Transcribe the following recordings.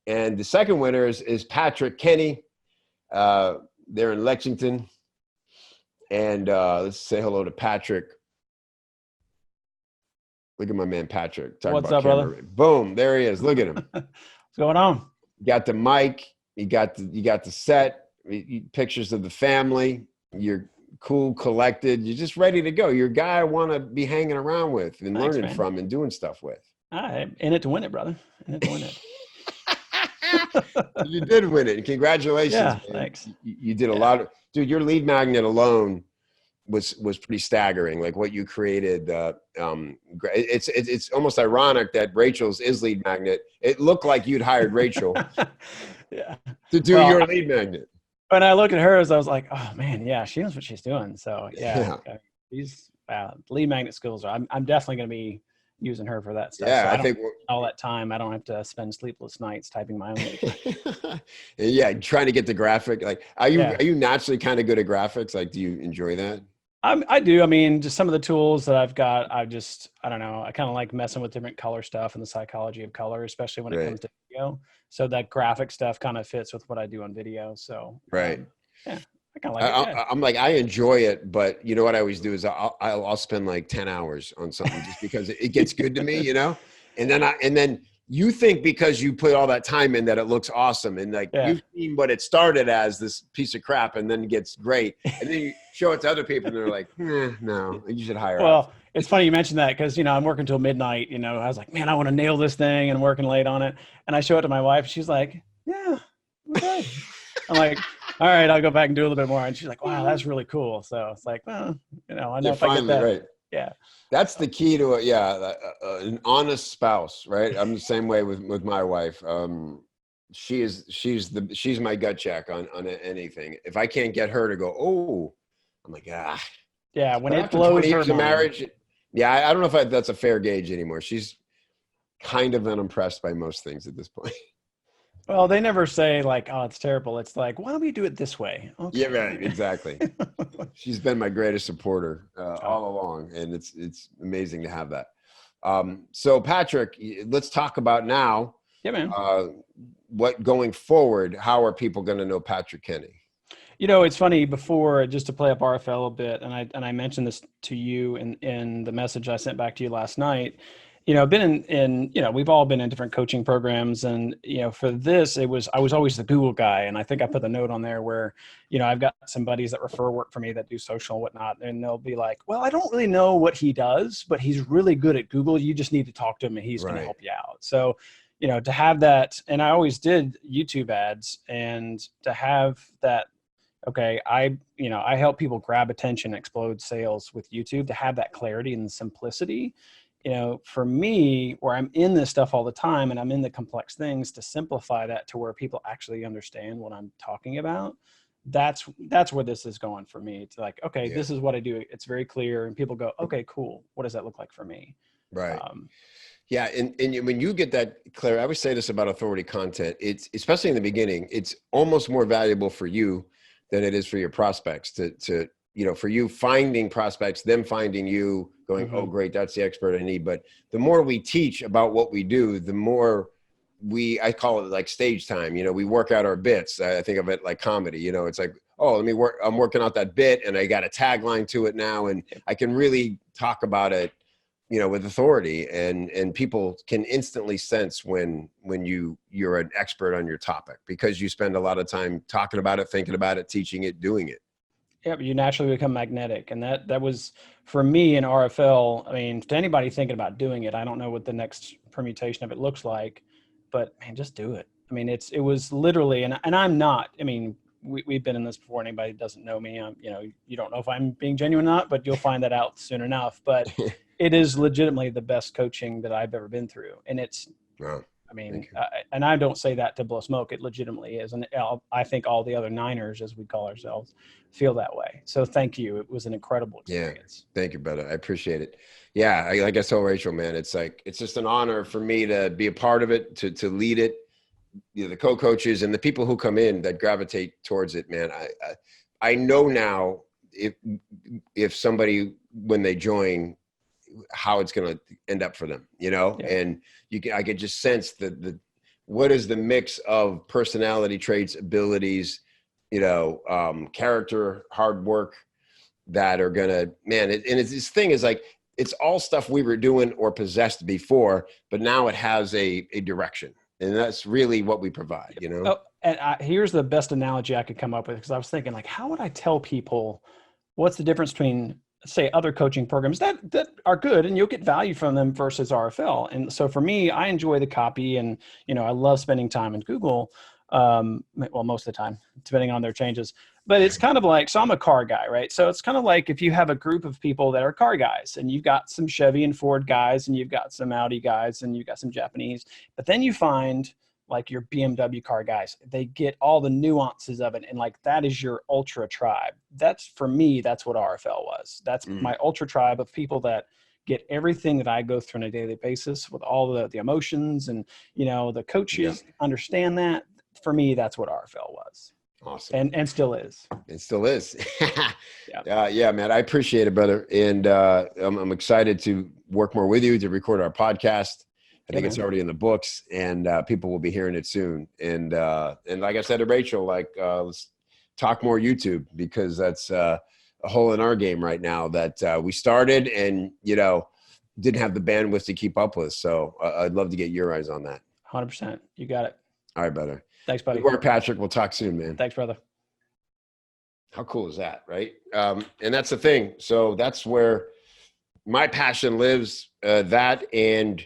And the second winner is Patrick Kenney. They're in Lexington. And let's say hello to Patrick. Look at my man Patrick. What's up, brother? Boom, there he is. Look at him. What's going on? You got the mic. You got the set. Pictures of the family. You're cool, collected. You're just ready to go. You're a guy I want to be hanging around with and learning from and doing stuff with. I'm in it to win it, brother. In it to win it. You did win it. Congratulations. Yeah, man. thanks. You did a lot of, dude, your lead magnet alone was pretty staggering. Like what you created. It's almost ironic that Rachel's is lead magnet. It looked like you'd hired Rachel to do your lead magnet. When I look at hers, I was like, oh man, yeah, she knows what she's doing. So these lead magnet skills I'm definitely going to be using her for that stuff. Yeah, so I think all that time, I don't have to spend sleepless nights typing my own. Yeah, trying to get the graphic. Like, are you naturally kind of good at graphics? Like, do you enjoy that? I do. I mean, just some of the tools that I've got, I don't know. I kind of like messing with different color stuff and the psychology of color, especially when it comes to video. So that graphic stuff kind of fits with what I do on video. So, yeah, I kind of like it. I'm like, I enjoy it, but you know what I always do is I'll spend like 10 hours on something just because it gets good to me, you know? And then you think because you put all that time in that it looks awesome. And like you've seen what it started as, this piece of crap, and then it gets great. And then you show it to other people and they're like, no, you should hire us. It's funny you mentioned that because, I'm working till midnight, I was like, man, I want to nail this thing and working late on it. And I show it to my wife. She's like, yeah, okay. I'm like, all right, I'll go back and do a little bit more. And she's like, wow, that's really cool. So it's like, well, I know if I get that. Right. Yeah. That's the key to an honest spouse, right? I'm the same way with my wife. She's my gut check on anything. If I can't get her to go, oh, I'm like, yeah. When it blows 20 years of marriage, I don't know if that's a fair gauge anymore. She's kind of unimpressed by most things at this point. Well, they never say like, oh, it's terrible. It's like, why don't we do it this way? Okay. Yeah, right. Exactly. She's been my greatest supporter all along. And it's amazing to have that. So Patrick, let's talk about now. Yeah, man. What going forward, how are people going to know Patrick Kenney? It's funny, before, just to play up RFL a bit, and I mentioned this to you in the message I sent back to you last night. I've been in we've all been in different coaching programs, and, for this, I was always the Google guy. And I think I put the note on there where, I've got some buddies that refer work for me that do social and whatnot. And they'll be like, well, I don't really know what he does, but he's really good at Google. You just need to talk to him and he's going to help you out. So, to have that, and I always did YouTube ads, and to have that, okay, I help people grab attention, explode sales with YouTube, to have that clarity and simplicity. For me, where I'm in this stuff all the time and I'm in the complex things, to simplify that to where people actually understand what I'm talking about, that's where this is going for me. It's like, okay, this is what I do. It's very clear. And people go, okay, cool. What does that look like for me? Right. And when you get that clear, I always say this about authority content. It's, especially in the beginning, it's almost more valuable for you than it is for your prospects to for you finding prospects, them finding you, going, oh, great, that's the expert I need. But the more we teach about what we do, the more I call it like stage time. We work out our bits. I think of it like comedy. It's like, oh, I'm working out that bit, and I got a tagline to it now, and I can really talk about it, with authority, and people can instantly sense when you're an expert on your topic, because you spend a lot of time talking about it, thinking about it, teaching it, doing it. Yeah, you naturally become magnetic. And that was, for me in RFL, I mean, to anybody thinking about doing it, I don't know what the next permutation of it looks like, but man, just do it. I mean, it was literally, and I'm not, I mean, we've been in this before. Anybody that doesn't know me, you don't know if I'm being genuine or not, but you'll find that out soon enough. But it is legitimately the best coaching that I've ever been through. And it's, I mean, and I don't say that to blow smoke. It legitimately is. And I think all the other Niners, as we call ourselves, feel that way. So thank you. It was an incredible experience. Yeah. Thank you, brother. I appreciate it. Yeah. Like I told Rachel, man, it's just an honor for me to be a part of it, to lead it. The co-coaches and the people who come in that gravitate towards it, man. I know now if somebody, when they join, how it's going to end up for them, and I could just sense the what is the mix of personality traits, abilities, character, hard work that are gonna, man. And it's, this thing is like, it's all stuff we were doing or possessed before, but now it has a direction, and that's really what we provide. Oh, and here's the best analogy I could come up with, because I was thinking, like, how would I tell people what's the difference between, say, other coaching programs that are good and you'll get value from them versus RFL. And so for me, I enjoy the copy, and I love spending time in Google. Well, most of the time, depending on their changes. But it's kind of like, so I'm a car guy, right? So it's kind of like if you have a group of people that are car guys, and you've got some Chevy and Ford guys, and you've got some Audi guys, and you've got some Japanese, but then you find like your BMW car guys, they get all the nuances of it. And like, that is your ultra tribe. That's, for me, that's what RFL was. That's my ultra tribe of people that get everything that I go through on a daily basis, with all the emotions, and, the coaches understand that. For me, that's what RFL was. Awesome. And still is. It still is. Yeah. Yeah, man, I appreciate it, brother. And I'm excited to work more with you, to record our podcast. I think it's already in the books, and people will be hearing it soon. And like I said to Rachel, like, let's talk more YouTube, because that's a hole in our game right now that we started and, didn't have the bandwidth to keep up with. So I'd love to get your eyes on that. 100%. You got it. All right, brother. Thanks, buddy. Good work, Patrick. We'll talk soon, man. Thanks, brother. How cool is that, right? And that's the thing. So that's where my passion lives, that and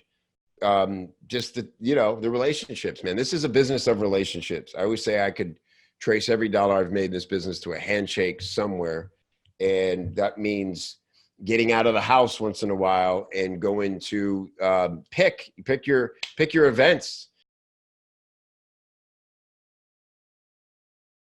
just the relationships, man. This is a business of relationships. I always say I could trace every dollar I've made in this business to a handshake somewhere. And that means getting out of the house once in a while and going to pick your events.